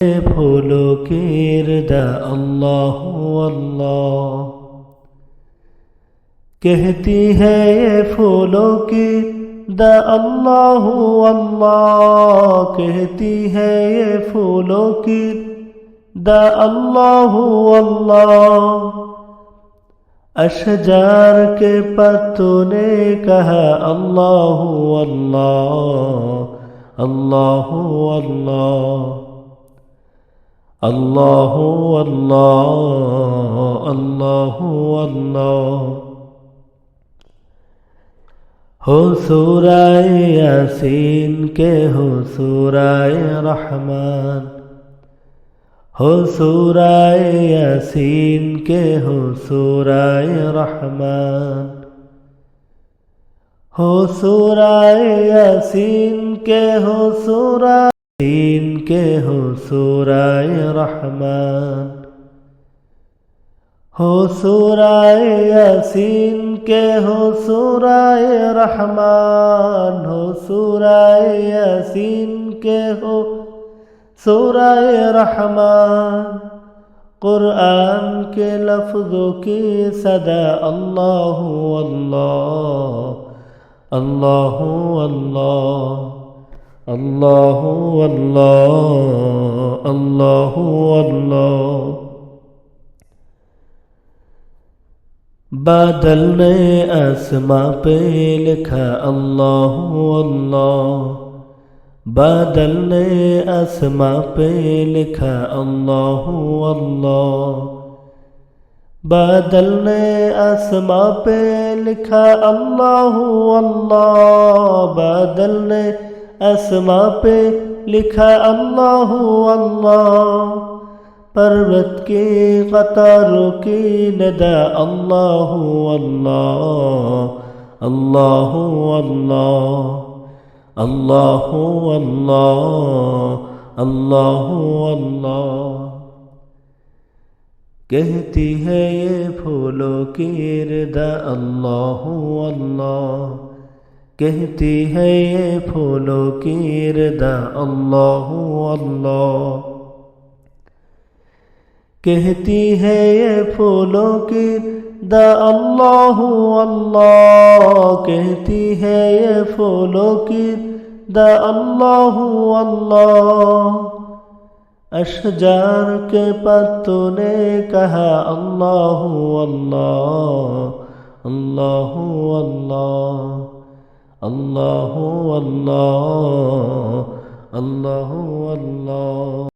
फूलों की रदा अल्लाह अल्लाह कहती है ये फूलों की दा अल्लाह अल्लाह कहती है ये फूलों की दा अल्लाह अल्लाह अशजार के पत्तों ने कहा अल्लाह अल्लाह अल्लाह अल्लाह अल्लाह अल्लाह अल्लाह अल्लाह हो सूराए यासीन के हो सूराए रहमान हो सूराए यासीन के हो सूराए रहमान हो सूराए यासीन के हो सूराए के हो सूराए रहमान हो सूराए यासीन के हो सूराए रहमान हो सूराए यासीन के हो सूराए रहमान कुरान के लफ्ज़ों की सदा अल्लाह अल्लाह अल्लाह अल्लाह अल्लाह अल्लाह अल्लाह अल्लाह बादल ने आसमां पे लिखा अल्लाह अल्लाह बादल ने आसमां पे लिखा अल्लाह अल्लाह बादल ने आसमां पे लिखा अल्लाह अल्लाह बादल ने आसमां पे लिखा अल्लाह अल्लाह पर्वत की कतारों की नदा अल्लाह अल्लाह अल्लाह अल्लाह अल्लाह अल्लाह अल्लाह अल्लाह कहती है ये फूलों की रदा अल्लाह अल्लाह कहती है ये फूलों की रदा अल्लाह अल्लाह कहती है ये फूलों की दा अल्लाह अल्लाह कहती है ये फूलों की दा अल्लाह अल्लाह अशजार के पत्तों ने कहा अल्लाह अल्लाह अल्लाह अल्लाह अल्लाह अल्लाह अल्लाह अल्लाह